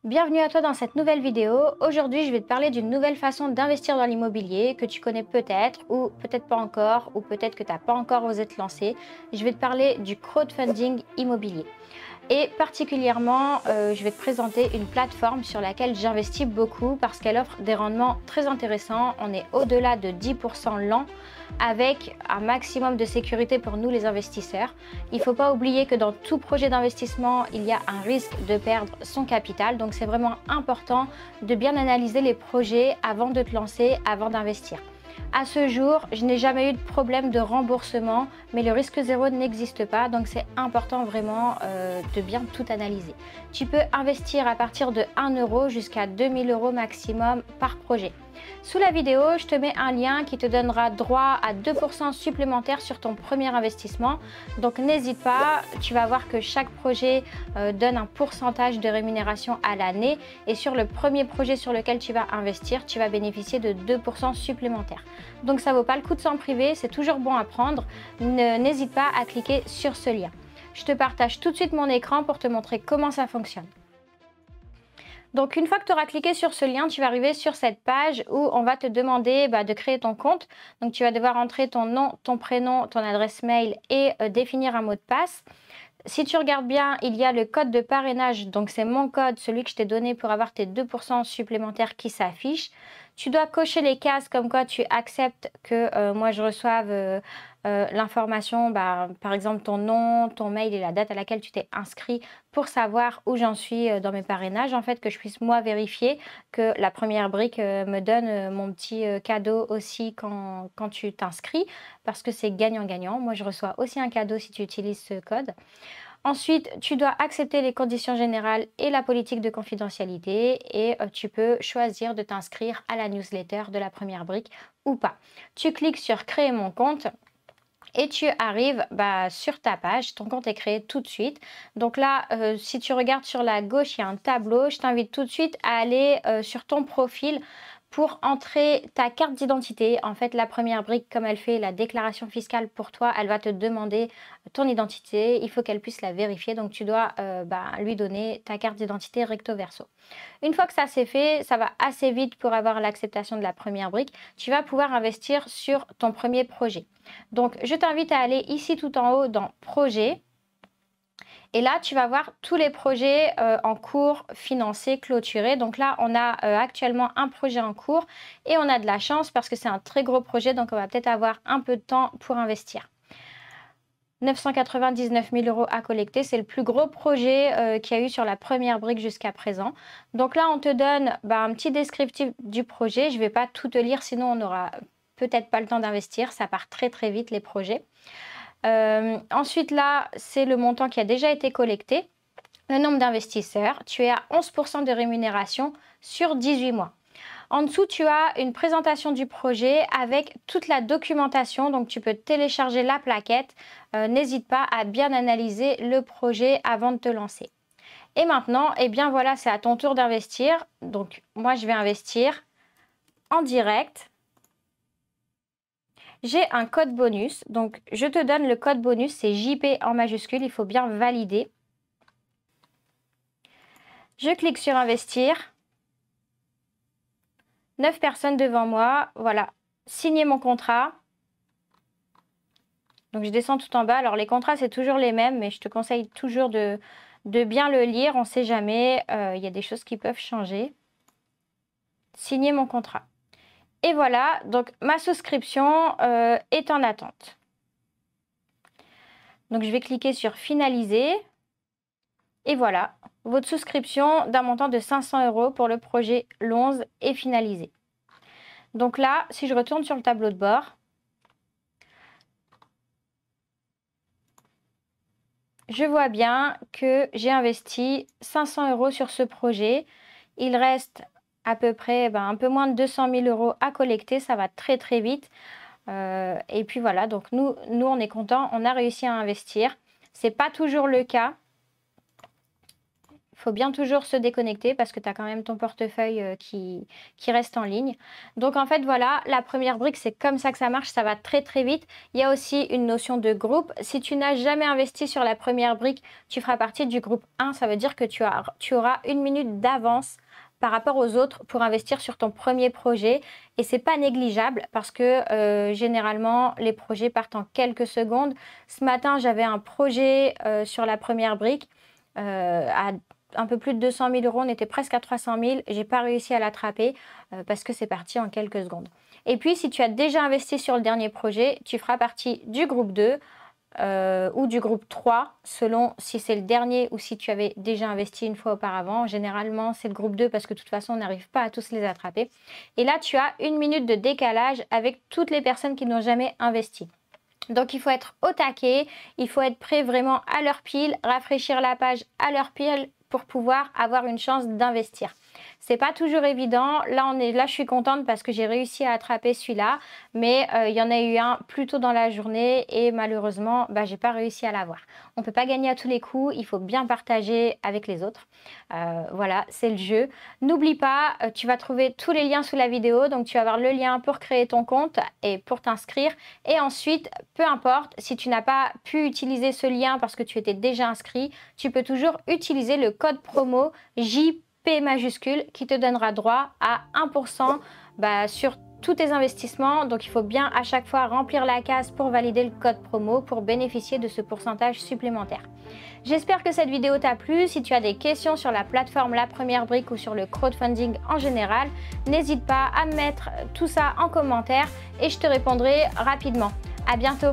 Bienvenue à toi dans cette nouvelle vidéo. Aujourd'hui, je vais te parler d'une nouvelle façon d'investir dans l'immobilier que tu connais peut-être ou peut-être pas encore ou peut-être que tu n'as pas encore osé te lancer. Je vais te parler du crowdfunding immobilier. Et particulièrement, je vais te présenter une plateforme sur laquelle j'investis beaucoup parce qu'elle offre des rendements très intéressants. On est au-delà de 10% l'an avec un maximum de sécurité pour nous les investisseurs. Il ne faut pas oublier que dans tout projet d'investissement, il y a un risque de perdre son capital. Donc c'est vraiment important de bien analyser les projets avant de te lancer, avant d'investir. À ce jour, je n'ai jamais eu de problème de remboursement, mais le risque zéro n'existe pas, donc c'est important vraiment de bien tout analyser. Tu peux investir à partir de 1 euro jusqu'à 2000 euros maximum par projet. Sous la vidéo, je te mets un lien qui te donnera droit à 2% supplémentaires sur ton premier investissement. Donc n'hésite pas, tu vas voir que chaque projet donne un pourcentage de rémunération à l'année. Et sur le premier projet sur lequel tu vas investir, tu vas bénéficier de 2% supplémentaires. Donc ça ne vaut pas le coup de s'en priver, c'est toujours bon à prendre. N'hésite pas à cliquer sur ce lien. Je te partage tout de suite mon écran pour te montrer comment ça fonctionne. Donc une fois que tu auras cliqué sur ce lien, tu vas arriver sur cette page où on va te demander de créer ton compte. Donc tu vas devoir entrer ton nom, ton prénom, ton adresse mail et définir un mot de passe. Si tu regardes bien, il y a le code de parrainage, donc c'est mon code, celui que je t'ai donné pour avoir tes 2% supplémentaires qui s'affichent. Tu dois cocher les cases comme quoi tu acceptes que moi je reçoive l'information, par exemple ton nom, ton mail et la date à laquelle tu t'es inscrit pour savoir où j'en suis dans mes parrainages, en fait, que je puisse moi vérifier que la première brique me donne mon petit cadeau aussi quand tu t'inscris, parce que c'est gagnant-gagnant. Moi, je reçois aussi un cadeau si tu utilises ce code. Ensuite, tu dois accepter les conditions générales et la politique de confidentialité et tu peux choisir de t'inscrire à la newsletter de la première brique ou pas. Tu cliques sur créer mon compte. Et tu arrives sur ta page, ton compte est créé tout de suite. Donc là, si tu regardes sur la gauche, il y a un tableau. Je t'invite tout de suite à aller sur ton profil pour entrer ta carte d'identité. En fait, la première brique, comme elle fait la déclaration fiscale pour toi, elle va te demander ton identité. Il faut qu'elle puisse la vérifier. Donc, tu dois lui donner ta carte d'identité recto verso. Une fois que ça c'est fait, ça va assez vite pour avoir l'acceptation de la première brique. Tu vas pouvoir investir sur ton premier projet. Donc, je t'invite à aller ici tout en haut dans Projet. Et là, tu vas voir tous les projets en cours, financés, clôturés. Donc là, on a actuellement un projet en cours et on a de la chance parce que c'est un très gros projet. Donc, on va peut-être avoir un peu de temps pour investir. 999 000 euros à collecter, c'est le plus gros projet qu'il y a eu sur la première brique jusqu'à présent. Donc là, on te donne un petit descriptif du projet. Je ne vais pas tout te lire, sinon on n'aura peut-être pas le temps d'investir. Ça part très très vite les projets. Ensuite là, c'est le montant qui a déjà été collecté. Le nombre d'investisseurs, tu es à 11% de rémunération sur 18 mois. En dessous, tu as une présentation du projet avec toute la documentation. Donc, tu peux télécharger la plaquette. N'hésite pas à bien analyser le projet avant de te lancer. Et maintenant, eh bien voilà, c'est à ton tour d'investir. Donc, moi, je vais investir en direct. J'ai un code bonus. Donc, je te donne le code bonus. C'est JP en majuscule. Il faut bien valider. Je clique sur investir. 9 personnes devant moi, voilà, signer mon contrat. Donc je descends tout en bas. Alors les contrats, c'est toujours les mêmes, mais je te conseille toujours de bien le lire. On ne sait jamais, il y a des choses qui peuvent changer. Signer mon contrat. Et voilà, donc ma souscription est en attente. Donc je vais cliquer sur finaliser. Et voilà, votre souscription d'un montant de 500 euros pour le projet L11 est finalisée. Donc là, si je retourne sur le tableau de bord, je vois bien que j'ai investi 500 euros sur ce projet. Il reste à peu près un peu moins de 200 000 euros à collecter. Ça va très très vite. Et puis voilà, donc nous on est contents. On a réussi à investir. Ce n'est pas toujours le cas. Il Il faut bien toujours se déconnecter parce que tu as quand même ton portefeuille qui reste en ligne. Donc en fait, voilà, la première brique, c'est comme ça que ça marche, ça va très très vite. Il y a aussi une notion de groupe. Si tu n'as jamais investi sur la première brique, tu feras partie du groupe 1. Ça veut dire que tu auras 1 minute d'avance par rapport aux autres pour investir sur ton premier projet. Et c'est pas négligeable parce que généralement, les projets partent en quelques secondes. Ce matin, j'avais un projet sur la première brique à un peu plus de 200 000 euros. On était presque à 300 000. J'ai pas réussi à l'attraper parce que c'est parti en quelques secondes. Et puis, si tu as déjà investi sur le dernier projet, tu feras partie du groupe 2 ou du groupe 3, selon si c'est le dernier ou si tu avais déjà investi une fois auparavant. Généralement, c'est le groupe 2 parce que de toute façon, on n'arrive pas à tous les attraper. Et là, tu as 1 minute de décalage avec toutes les personnes qui n'ont jamais investi. Donc, il faut être au taquet, il faut être prêt vraiment à l'heure pile, rafraîchir la page à l'heure pile pour pouvoir avoir une chance d'investir. C'est pas toujours évident. Là, je suis contente parce que j'ai réussi à attraper celui-là, mais il y en a eu un plus tôt dans la journée et malheureusement, j'ai pas réussi à l'avoir. On peut pas gagner à tous les coups, il faut bien partager avec les autres. Voilà, c'est le jeu. N'oublie pas, tu vas trouver tous les liens sous la vidéo, donc tu vas avoir le lien pour créer ton compte et pour t'inscrire. Et ensuite, peu importe, si tu n'as pas pu utiliser ce lien parce que tu étais déjà inscrit, tu peux toujours utiliser le code promo JP majuscule qui te donnera droit à 1% sur tous tes investissements. Donc il faut bien à chaque fois remplir la case pour valider le code promo pour bénéficier de ce pourcentage supplémentaire. J'espère que cette vidéo t'a plu. Si tu as des questions sur la plateforme La Première Brique ou sur le crowdfunding en général, n'hésite pas à mettre tout ça en commentaire et je te répondrai rapidement. À bientôt.